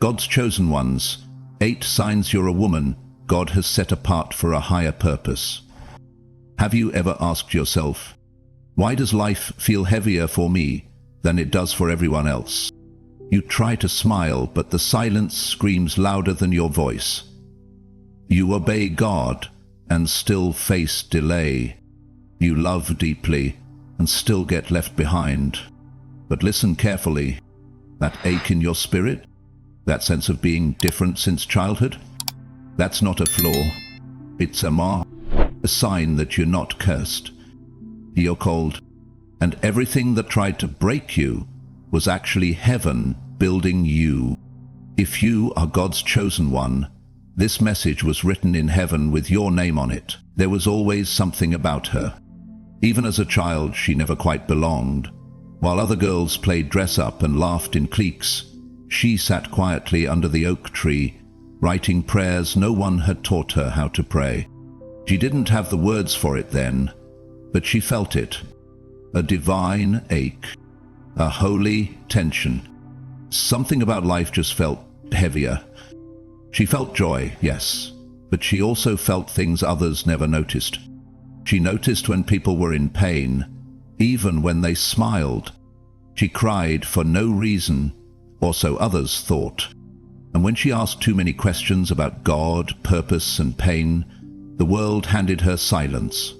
God's chosen ones, 8 signs you're a woman God has set apart for a higher purpose. Have you ever asked yourself, why does life feel heavier for me than it does for everyone else? You try to smile, but the silence screams louder than your voice. You obey God and still face delay. You love deeply and still get left behind. But listen carefully. That ache in your spirit, that sense of being different since childhood, that's not a flaw. It's a mark, a sign that you're not cursed. You're called, and everything that tried to break you was actually heaven building you. If you are God's chosen one, this message was written in heaven with your name on it. There was always something about her. Even as a child, she never quite belonged. While other girls played dress-up and laughed in cliques, she sat quietly under the oak tree, writing prayers no one had taught her how to pray. She didn't have the words for it then, but she felt it. A divine ache, a holy tension. Something about life just felt heavier. She felt joy, yes, but she also felt things others never noticed. She noticed when people were in pain, even when they smiled. She cried for no reason, or so others thought. And when she asked too many questions about God, purpose, and pain, the world handed her silence.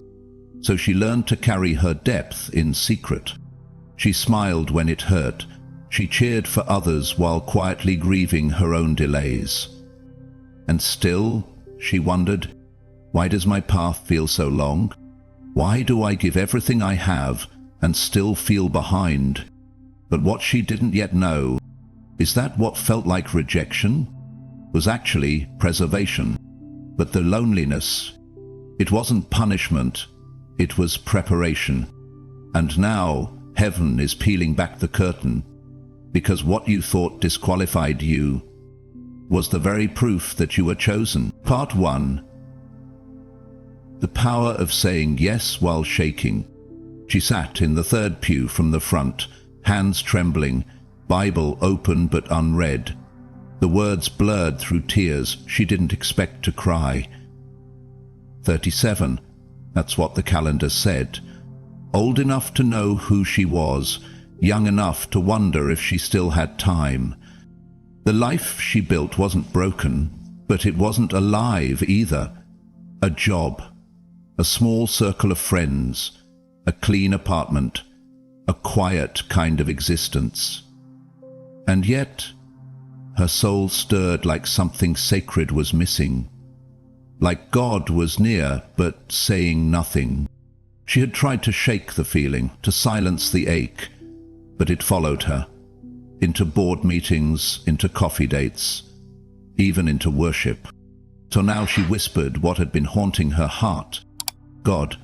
So she learned to carry her depth in secret. She smiled when it hurt. She cheered for others while quietly grieving her own delays. And still, she wondered, why does my path feel so long? Why do I give everything I have and still feel behind? But what she didn't yet know is that what felt like rejection was actually preservation. But the loneliness, it wasn't punishment, it was preparation. And now heaven is peeling back the curtain, because what you thought disqualified you was the very proof that you were chosen. Part 1. The power of saying yes while shaking. She sat in the third pew from the front, hands trembling, Bible open but unread. The words blurred through tears she didn't expect to cry. 37. That's what the calendar said. Old enough to know who she was, young enough to wonder if she still had time. The life she built wasn't broken, but it wasn't alive either. A job, a small circle of friends, a clean apartment, a quiet kind of existence. And yet, her soul stirred like something sacred was missing. Like God was near, but saying nothing. She had tried to shake the feeling, to silence the ache, but it followed her. Into board meetings, into coffee dates, even into worship. So now she whispered what had been haunting her heart. God,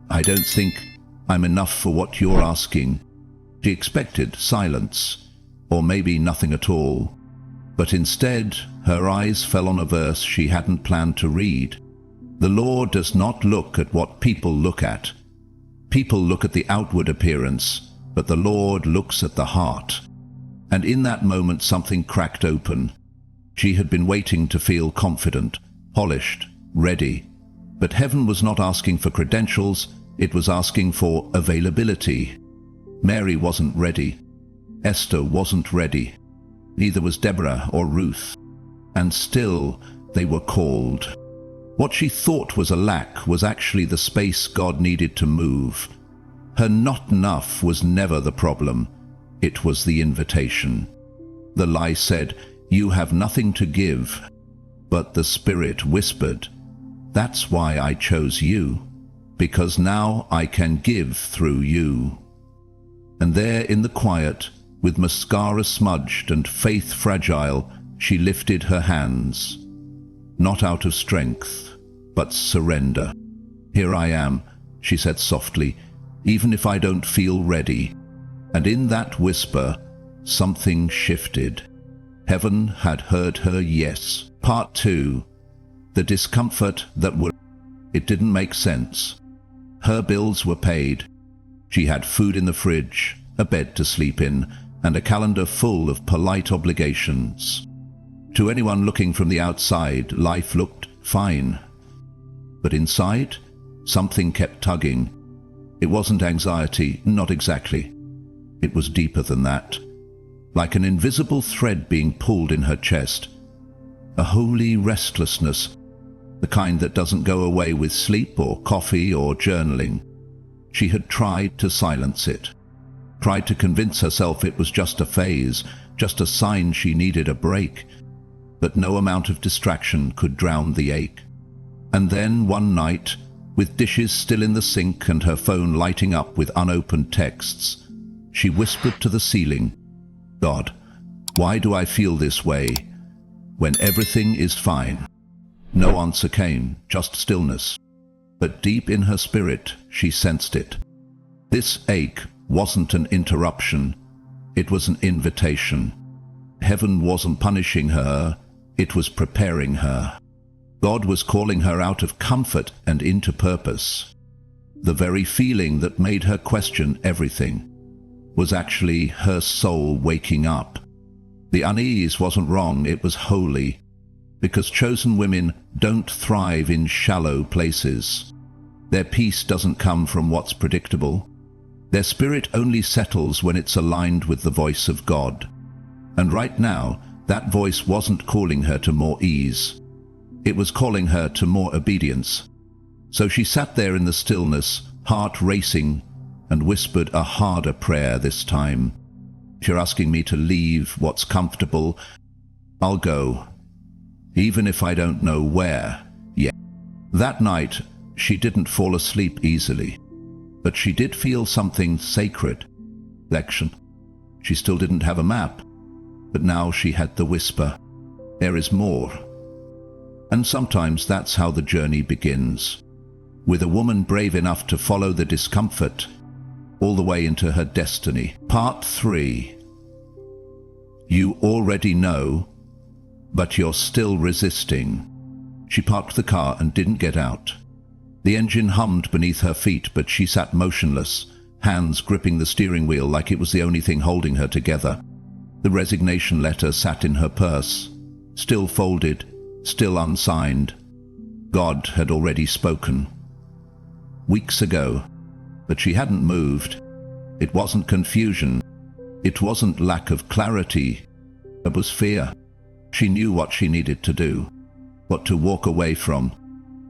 I don't think I'm enough for what you're asking. She expected silence, or maybe nothing at all. But instead, her eyes fell on a verse she hadn't planned to read. The Lord does not look at what people look at. People look at the outward appearance, but the Lord looks at the heart. And in that moment something cracked open. She had been waiting to feel confident, polished, ready. But heaven was not asking for credentials, it was asking for availability. Mary wasn't ready. Esther wasn't ready. Neither was Deborah or Ruth. And still, they were called. What she thought was a lack was actually the space God needed to move. Her not enough was never the problem. It was the invitation. The lie said, "You have nothing to give." But the Spirit whispered, "That's why I chose you, because now I can give through you." And there in the quiet, with mascara smudged and faith fragile, she lifted her hands. Not out of strength, but surrender. "Here I am," she said softly, "even if I don't feel ready." And in that whisper, something shifted. Heaven had heard her yes. Part 2. The discomfort that would. It didn't make sense. Her bills were paid. She had food in the fridge, a bed to sleep in, and a calendar full of polite obligations. To anyone looking from the outside, life looked fine. But inside, something kept tugging. It wasn't anxiety, not exactly. It was deeper than that. Like an invisible thread being pulled in her chest. A holy restlessness, the kind that doesn't go away with sleep or coffee or journaling. She had tried to silence it. Tried to convince herself it was just a phase, just a sign she needed a break. But no amount of distraction could drown the ache. And then one night, with dishes still in the sink and her phone lighting up with unopened texts, she whispered to the ceiling, "God, why do I feel this way when everything is fine?" No answer came, just stillness. But deep in her spirit, she sensed it. This ache wasn't an interruption, it was an invitation. Heaven wasn't punishing her, it was preparing her. God was calling her out of comfort and into purpose. The very feeling that made her question everything was actually her soul waking up. The unease wasn't wrong, it was holy, because chosen women don't thrive in shallow places. Their peace doesn't come from what's predictable. Their spirit only settles when it's aligned with the voice of God. And right now, that voice wasn't calling her to more ease. It was calling her to more obedience. So she sat there in the stillness, heart racing, and whispered a harder prayer this time. "If you're asking me to leave what's comfortable, I'll go, even if I don't know where yet." That night, she didn't fall asleep easily, but she did feel something sacred. Reflection. She still didn't have a map, but now she had the whisper, "There is more." And sometimes that's how the journey begins, with a woman brave enough to follow the discomfort all the way into her destiny. Part 3. You already know, but you're still resisting. She parked the car and didn't get out. The engine hummed beneath her feet, but she sat motionless, hands gripping the steering wheel like it was the only thing holding her together. The resignation letter sat in her purse, still folded, still unsigned. God had already spoken. Weeks ago, but she hadn't moved. It wasn't confusion. It wasn't lack of clarity. It was fear. She knew what she needed to do, what to walk away from,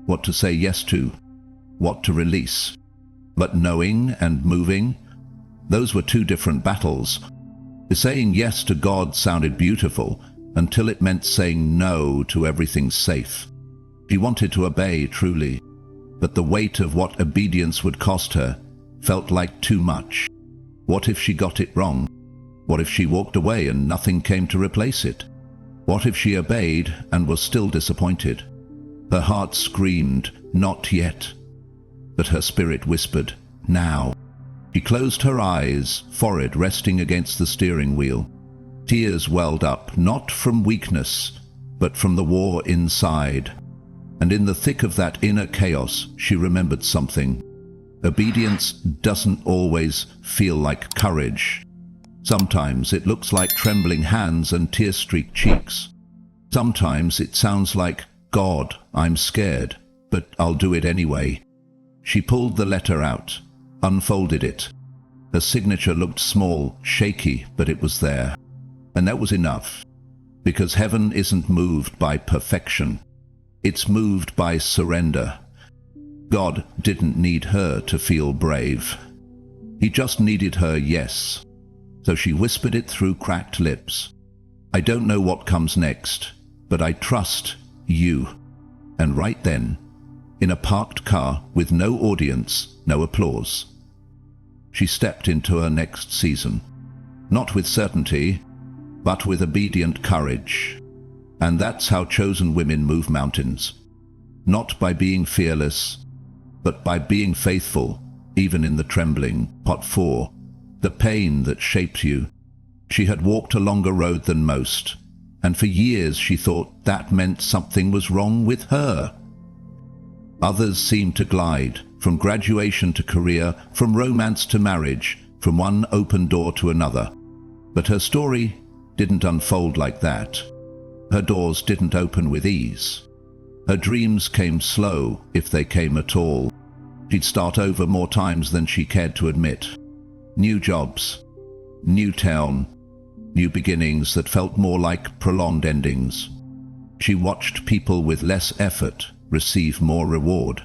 what to say yes to, what to release. But knowing and moving, those were two different battles. Saying yes to God sounded beautiful until it meant saying no to everything safe. She wanted to obey truly, but the weight of what obedience would cost her felt like too much. What if she got it wrong? What if she walked away and nothing came to replace it? What if she obeyed and was still disappointed? Her heart screamed, "Not yet." But her spirit whispered, "Now." She closed her eyes, forehead resting against the steering wheel. Tears welled up, not from weakness, but from the war inside. And in the thick of that inner chaos, she remembered something. Obedience doesn't always feel like courage. Sometimes it looks like trembling hands and tear-streaked cheeks. Sometimes it sounds like, "God, I'm scared, but I'll do it anyway." She pulled the letter out, unfolded it. Her signature looked small, shaky, but it was there. And that was enough, because heaven isn't moved by perfection. It's moved by surrender. God didn't need her to feel brave. He just needed her yes. So she whispered it through cracked lips. "I don't know what comes next, but I trust you." And right then, in a parked car with no audience, no applause, she stepped into her next season. Not with certainty, but with obedient courage. And that's how chosen women move mountains. Not by being fearless, but by being faithful, even in the trembling. Part 4. The pain that shaped you. She had walked a longer road than most, and for years she thought that meant something was wrong with her. Others seemed to glide, from graduation to career, from romance to marriage, from one open door to another. But her story didn't unfold like that. Her doors didn't open with ease. Her dreams came slow, if they came at all. She'd start over more times than she cared to admit. New jobs, new town, new beginnings that felt more like prolonged endings. She watched people with less effort receive more reward.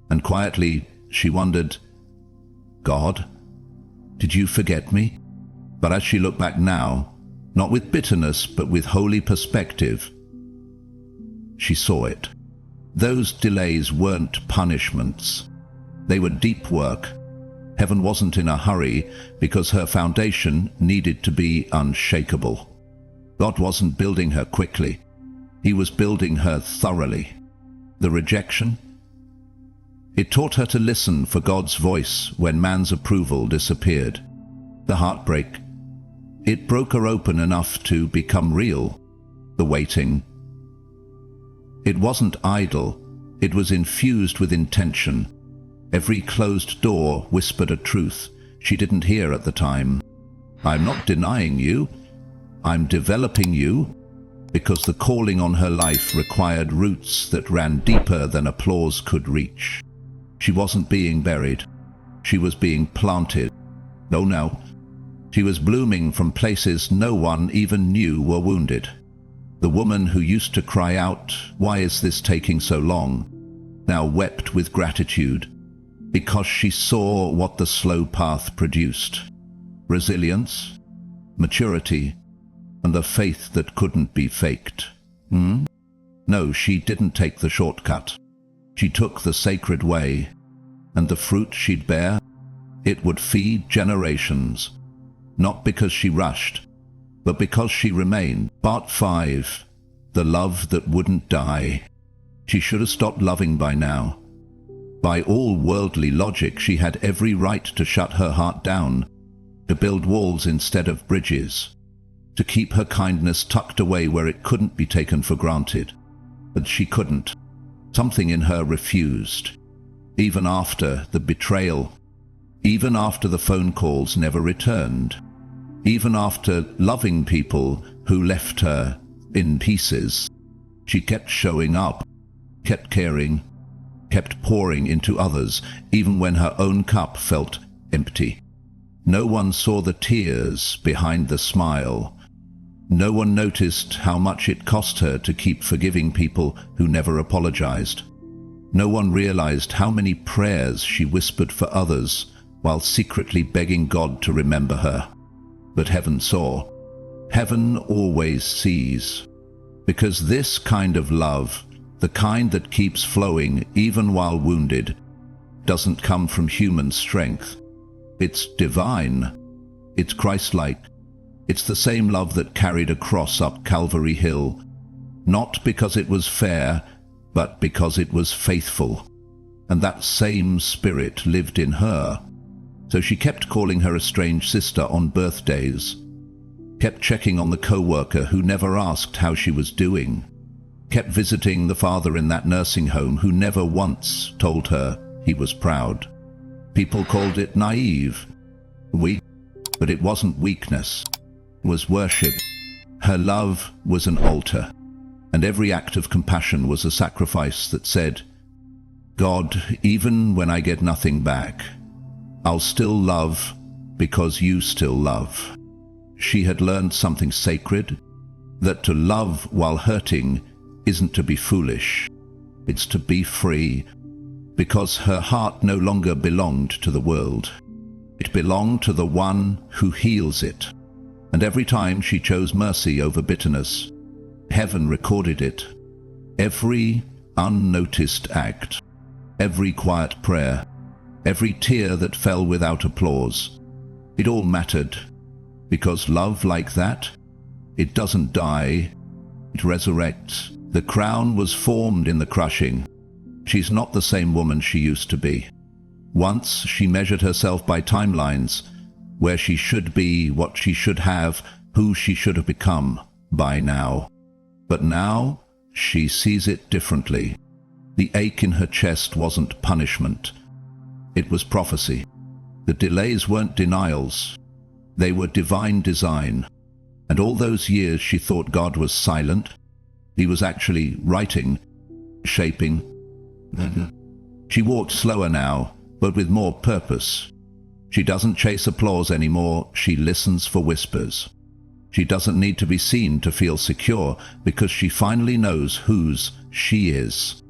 And quietly, she wondered, God, did you forget me? But as she looked back now, not with bitterness, but with holy perspective, she saw it. Those delays weren't punishments. They were deep work. Heaven wasn't in a hurry because her foundation needed to be unshakable. God wasn't building her quickly. He was building her thoroughly. The rejection? It taught her to listen for God's voice when man's approval disappeared. The heartbreak? It broke her open enough to become real. The waiting? It wasn't idle. It was infused with intention. Every closed door whispered a truth she didn't hear at the time. I'm not denying you. I'm developing you, because the calling on her life required roots that ran deeper than applause could reach. She wasn't being buried. She was being planted. Oh no. She was blooming from places no one even knew were wounded. The woman who used to cry out, "Why is this taking so long?" now wept with gratitude, because she saw what the slow path produced. Resilience, maturity, and the faith that couldn't be faked. No, she didn't take the shortcut. She took the sacred way, and the fruit she'd bear, it would feed generations. Not because she rushed, but because she remained. Part 5. The love that wouldn't die. She should have stopped loving by now. By all worldly logic, she had every right to shut her heart down, to build walls instead of bridges, to keep her kindness tucked away where it couldn't be taken for granted. But she couldn't. Something in her refused. Even after the betrayal, even after the phone calls never returned, even after loving people who left her in pieces, she kept showing up, kept caring, kept pouring into others, even when her own cup felt empty. No one saw the tears behind the smile. No one noticed how much it cost her to keep forgiving people who never apologized. No one realized how many prayers she whispered for others while secretly begging God to remember her. But heaven saw. Heaven always sees. Because this kind of love, the kind that keeps flowing even while wounded, doesn't come from human strength. It's divine. It's Christ-like. It's the same love that carried a cross up Calvary Hill, not because it was fair, but because it was faithful. And that same spirit lived in her. So she kept calling her estranged sister on birthdays, kept checking on the co-worker who never asked how she was doing, kept visiting the father in that nursing home who never once told her he was proud. People called it naive, weak, but it wasn't weakness. It was worship. Her love was an altar, and every act of compassion was a sacrifice that said, God, even when I get nothing back, I'll still love because you still love. She had learned something sacred, that to love while hurting isn't to be foolish. It's to be free, because her heart no longer belonged to the world. It belonged to the one who heals it. And every time she chose mercy over bitterness, heaven recorded it. Every unnoticed act, every quiet prayer, every tear that fell without applause, it all mattered, because love like that, it doesn't die, it resurrects. The crown was formed in the crushing. She's not the same woman she used to be. Once she measured herself by timelines, where she should be, what she should have, who she should have become by now. But now she sees it differently. The ache in her chest wasn't punishment. It was prophecy. The delays weren't denials. They were divine design. And all those years she thought God was silent. He was actually writing, shaping. She walked slower now, but with more purpose. She doesn't chase applause anymore, she listens for whispers. She doesn't need to be seen to feel secure, because she finally knows whose she is.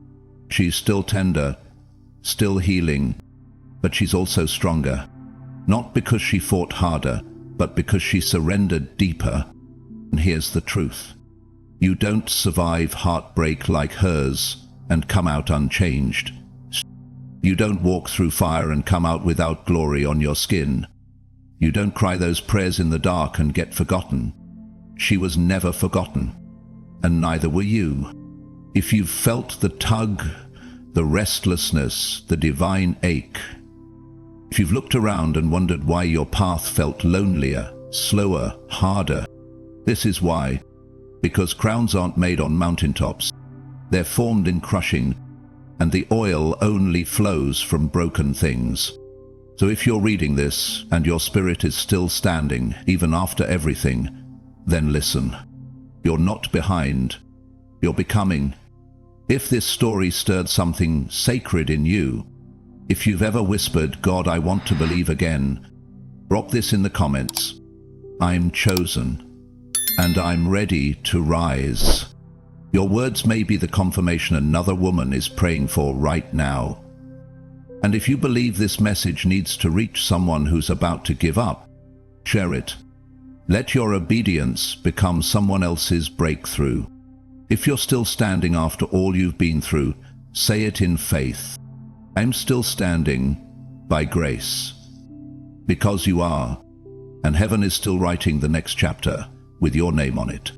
She's still tender, still healing, but she's also stronger. Not because she fought harder, but because she surrendered deeper. And here's the truth. You don't survive heartbreak like hers and come out unchanged. You don't walk through fire and come out without glory on your skin. You don't cry those prayers in the dark and get forgotten. She was never forgotten, and neither were you. If you've felt the tug, the restlessness, the divine ache, if you've looked around and wondered why your path felt lonelier, slower, harder, this is why. Because crowns aren't made on mountaintops. They're formed in crushing, and the oil only flows from broken things. So if you're reading this and your spirit is still standing, even after everything, then listen. You're not behind. You're becoming. If this story stirred something sacred in you, if you've ever whispered, God, I want to believe again, drop this in the comments. I'm chosen, and I'm ready to rise. Your words may be the confirmation another woman is praying for right now. And if you believe this message needs to reach someone who's about to give up, share it. Let your obedience become someone else's breakthrough. If you're still standing after all you've been through, say it in faith. I'm still standing by grace. Because you are, and heaven is still writing the next chapter with your name on it.